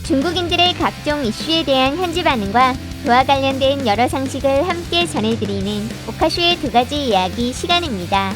중국인들의 각종 이슈에 대한 현지 반응과 그와 관련된 여러 상식을 함께 전해드리는 오카쇼의 두 가지 이야기 시간입니다.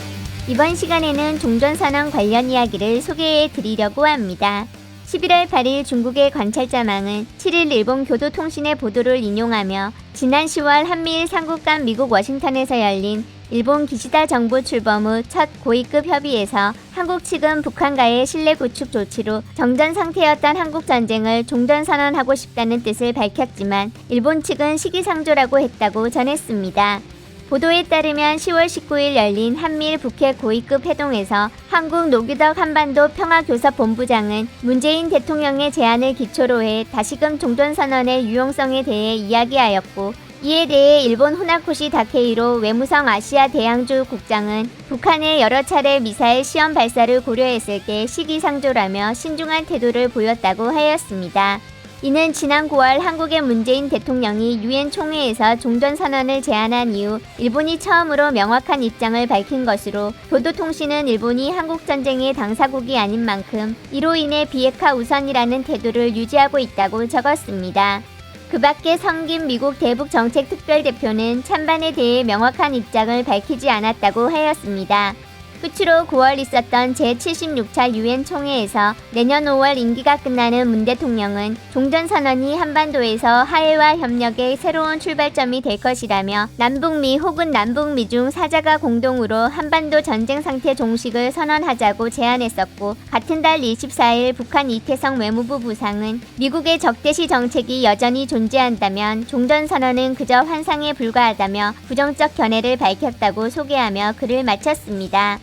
이번 시간에는 종전선언 관련 이야기를 소개해 드리려고 합니다. 11월 8일 중국의 관찰자망은 7일 일본 교도통신의 보도를 인용하며 지난 10월 한미일 삼국 간 미국 워싱턴에서 열린 일본 기시다 정부 출범 후 첫 고위급 협의에서 한국 측은 북한과의 신뢰 구축 조치로 정전 상태였던 한국 전쟁을 종전선언하고 싶다는 뜻을 밝혔지만 일본 측은 시기상조라고 했다고 전했습니다. 보도에 따르면 10월 19일 열린 한미일 북핵 고위급 회동에서 한국 노규덕 한반도 평화교섭본부장은 문재인 대통령의 제안을 기초로 해 다시금 종전선언의 유용성에 대해 이야기하였고, 이에 대해 일본 후나코시 다케이로 외무성 아시아 대양주 국장은 북한의 여러 차례 미사일 시험 발사를 고려했을 때 시기상조라며 신중한 태도를 보였다고 하였습니다. 이는 지난 9월 한국의 문재인 대통령이 유엔 총회에서 종전선언을 제안한 이후 일본이 처음으로 명확한 입장을 밝힌 것으로, 교도통신은 일본이 한국전쟁의 당사국이 아닌 만큼 이로 인해 비핵화 우선이라는 태도를 유지하고 있다고 적었습니다. 그 밖에 성김 미국 대북정책특별대표는 찬반에 대해 명확한 입장을 밝히지 않았다고 하였습니다. 끝으로 9월 있었던 제76차 유엔 총회에서 내년 5월 임기가 끝나는 문 대통령은 종전선언이 한반도에서 화해와 협력의 새로운 출발점이 될 것이라며 남북미 혹은 남북미 중 4자가 공동으로 한반도 전쟁 상태 종식을 선언하자고 제안했었고, 같은 달 24일 북한 이태성 외무부 부상은 미국의 적대시 정책이 여전히 존재한다면 종전선언은 그저 환상에 불과하다며 부정적 견해를 밝혔다고 소개하며 글을 마쳤습니다.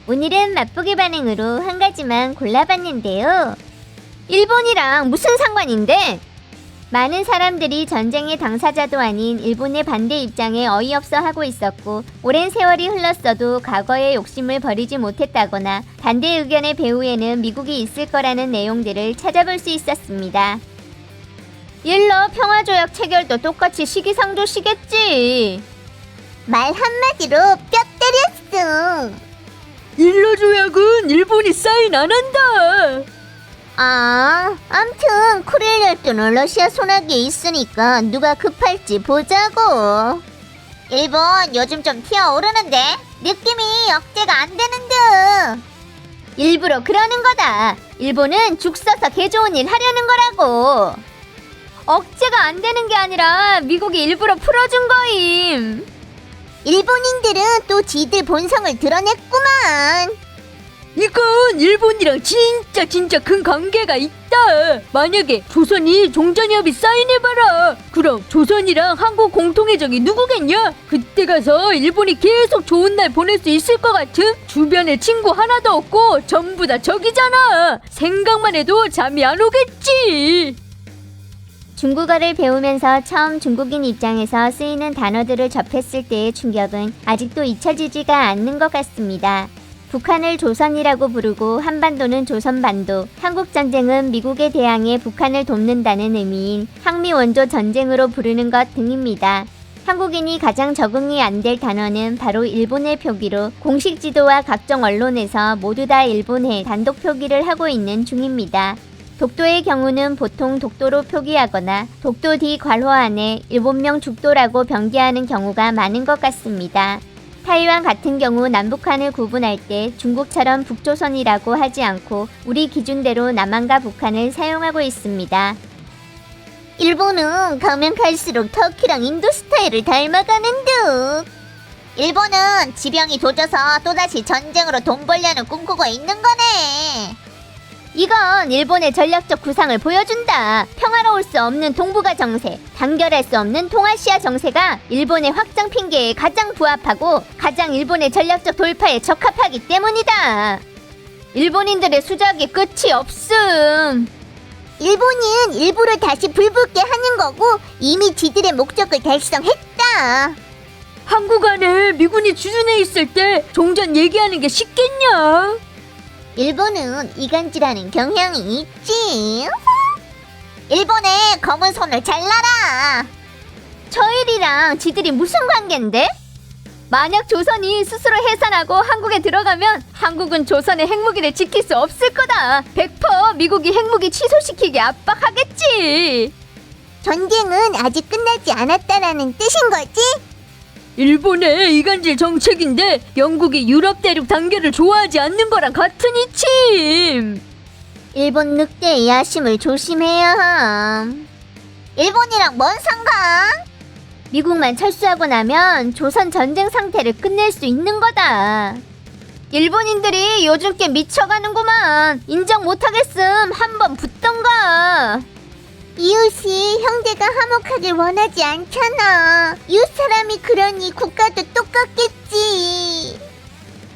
오늘은 맛보기 반응으로 한 가지만 골라봤는데요. 일본이랑 무슨 상관인데? 많은 사람들이 전쟁의 당사자도 아닌 일본의 반대 입장에 어이없어 하고 있었고, 오랜 세월이 흘렀어도 과거의 욕심을 버리지 못했다거나 반대 의견의 배후에는 미국이 있을 거라는 내용들을 찾아볼 수 있었습니다. 일러 평화조약 체결도 똑같이 시기상조시겠지. 말 한마디로 뼈 때렸어. 일러 조약은 일본이 사인 안 한다. 암튼 쿠릴 열도는 러시아 손아귀에 있으니까 누가 급할지 보자고. 일본 요즘 좀 튀어오르는데 느낌이 억제가 안 되는 듯. 일부러 그러는 거다. 일본은 죽 써서 개 좋은 일 하려는 거라고. 억제가 안 되는 게 아니라 미국이 일부러 풀어준 거임. 일본인들은 또 지들 본성을 드러냈구만. 이건 일본이랑 진짜 큰 관계가 있다. 만약에 조선이 종전협의 사인해봐라. 그럼 조선이랑 한국 공통의 적이 누구겠냐? 그때 가서 일본이 계속 좋은 날 보낼 수 있을 것 같은? 주변에 친구 하나도 없고 전부 다 적이잖아. 생각만 해도 잠이 안 오겠지. 중국어를 배우면서 처음 중국인 입장에서 쓰이는 단어들을 접했을 때의 충격은 아직도 잊혀지지가 않는 것 같습니다. 북한을 조선이라고 부르고 한반도는 조선반도, 한국전쟁은 미국에 대항해 북한을 돕는다는 의미인 항미 원조 전쟁으로 부르는 것 등입니다. 한국인이 가장 적응이 안 될 단어는 바로 일본의 표기로, 공식 지도와 각종 언론에서 모두 다 일본해 단독 표기를 하고 있는 중입니다. 독도의 경우는 보통 독도로 표기하거나 독도 뒤 괄호 안에 일본명 죽도라고 병기하는 경우가 많은 것 같습니다. 타이완 같은 경우 남북한을 구분할 때 중국처럼 북조선이라고 하지 않고 우리 기준대로 남한과 북한을 사용하고 있습니다. 일본은 가면 갈수록 터키랑 인도 스타일을 닮아가는 듯. 일본은 지병이 도져서 또다시 전쟁으로 돈 벌려는 꿈꾸고 있는 거네. 이건 일본의 전략적 구상을 보여준다. 평화로울 수 없는 동북아 정세, 단결할 수 없는 동아시아 정세가 일본의 확장 핑계에 가장 부합하고 가장 일본의 전략적 돌파에 적합하기 때문이다. 일본인들의 수작이 끝이 없음. 일본은 일부러 다시 불붙게 하는 거고 이미 지들의 목적을 달성했다. 한국 안에 미군이 주둔해 있을 때 종전 얘기하는 게 쉽겠냐? 일본은 이간질하는 경향이 있지. 일본의 검은 손을 잘라라. 저일이랑 지들이 무슨 관계인데? 만약 조선이 스스로 해산하고 한국에 들어가면 한국은 조선의 핵무기를 지킬 수 없을 거다. 100% 미국이 핵무기 취소시키게 압박하겠지. 전쟁은 아직 끝나지 않았다라는 뜻인 거지? 일본의 이간질 정책인데 영국이 유럽 대륙 단계를 좋아하지 않는 거랑 같은 이침. 일본 늑대의 야심을 조심해야 함. 일본이랑 뭔 상관? 미국만 철수하고 나면 조선 전쟁 상태를 끝낼 수 있는 거다. 일본인들이 요즘 꽤 미쳐가는구만. 인정 못하겠음 한번 붙던가. 이웃이 형제가 화목하길 원하지 않잖아. 이웃 사람이 그러니 국가도 똑같겠지.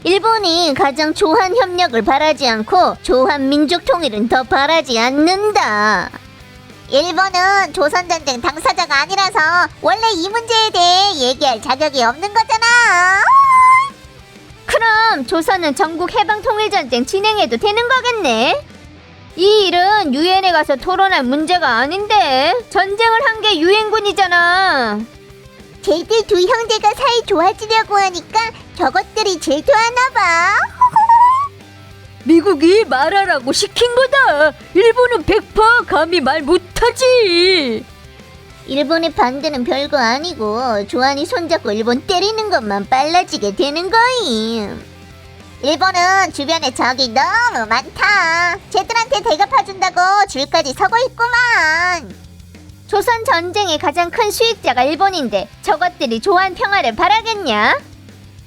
일본이 가장 조한 협력을 바라지 않고 조한 민족 통일은 더 바라지 않는다. 일본은 조선전쟁 당사자가 아니라서 원래 이 문제에 대해 얘기할 자격이 없는 거잖아. 그럼 조선은 전국 해방 통일전쟁 진행해도 되는 거겠네? 이 일은 유엔에 가서 토론할 문제가 아닌데 전쟁을 한 게 유엔군이잖아. 쟤들 두 형제가 사이 좋아지려고 하니까 저것들이 질투하나 봐. 미국이 말하라고 시킨 거다. 일본은 100% 감히 말 못하지. 일본의 반대는 별거 아니고 조한이 손잡고 일본 때리는 것만 빨라지게 되는 거임. 일본은 주변에 적이 너무 많다. 쟤들한테 대갚아준다고 줄까지 서고 있구만. 조선 전쟁의 가장 큰 수익자가 일본인데 저것들이 조한 평화를 바라겠냐?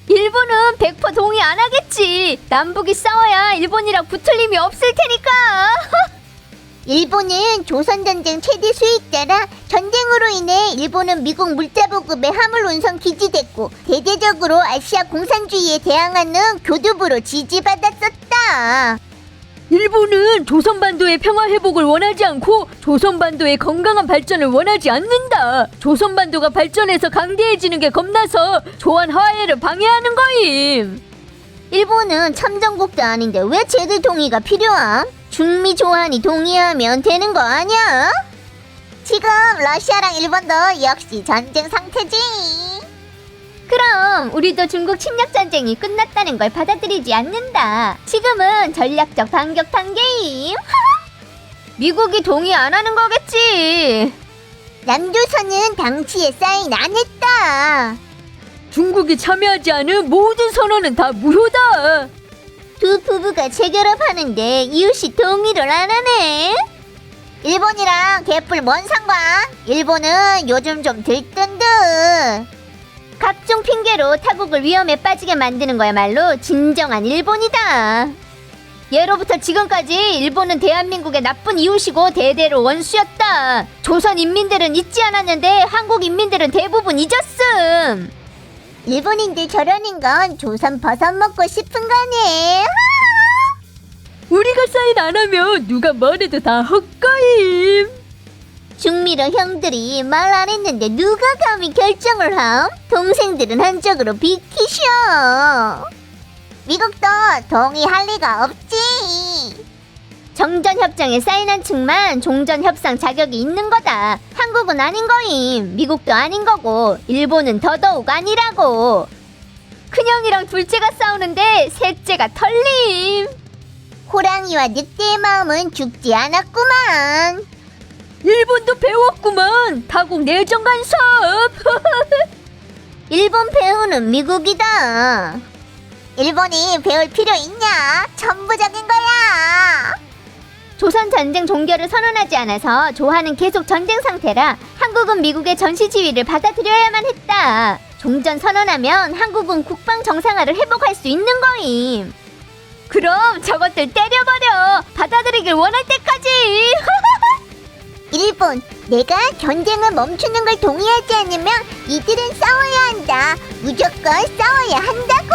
일본은 100% 동의 안 하겠지. 남북이 싸워야 일본이랑 붙을 힘이 없을 테니까. 일본은 조선전쟁 최대 수익자라 전쟁으로 인해 일본은 미국 물자보급의 화물 운송 기지됐고 대대적으로 아시아 공산주의에 대항하는 교두부로 지지받았었다. 일본은 조선반도의 평화 회복을 원하지 않고 조선반도의 건강한 발전을 원하지 않는다. 조선반도가 발전해서 강대해지는 게 겁나서 조한 화해를 방해하는 거임. 일본은 참전국도 아닌데 왜 쟤들 동의가 필요함? 중미 조한이 동의하면 되는 거 아니야? 지금 러시아랑 일본도 역시 전쟁 상태지. 그럼 우리도 중국 침략 전쟁이 끝났다는 걸 받아들이지 않는다. 지금은 전략적 반격 단계임. 미국이 동의 안 하는 거겠지. 남조선은 당시에 사인 안 했다. 중국이 참여하지 않은 모든 선언은 다 무효다. 두 부부가 재결합하는데 이웃이 동의를 안 하네. 일본이랑 개뿔 뭔 상관? 일본은 요즘 좀 들뜬 듯. 각종 핑계로 타국을 위험에 빠지게 만드는 거야말로 진정한 일본이다. 예로부터 지금까지 일본은 대한민국의 나쁜 이웃이고 대대로 원수였다. 조선 인민들은 잊지 않았는데 한국 인민들은 대부분 잊었음. 일본인들 저러는 건 조선 버섯 먹고 싶은 거네. 우리가 사인 안 하면 누가 뭐래도 다 헛거임. 중미러 형들이 말 안 했는데 누가 감히 결정을 함? 동생들은 한쪽으로 비키셔. 미국도 동의할 리가 없지. 정전협정에 사인한 측만 종전협상 자격이 있는 거다. 한국은 아닌 거임. 미국도 아닌 거고 일본은 더더욱 아니라고. 큰형이랑 둘째가 싸우는데 셋째가 털림. 호랑이와 늑대의 마음은 죽지 않았구만. 일본도 배웠구만. 타국 내정 간섭. 일본 배우는 미국이다. 일본이 배울 필요 있냐? 천부적인 거야. 조선 전쟁 종결을 선언하지 않아서 조한은 계속 전쟁 상태라 한국은 미국의 전시 지위를 받아들여야만 했다. 종전 선언하면 한국은 국방 정상화를 회복할 수 있는 거임. 그럼 저것들 때려버려. 받아들이길 원할 때까지. 일본, 내가 전쟁을 멈추는 걸 동의하지 않으면 이들은 싸워야 한다. 무조건 싸워야 한다고.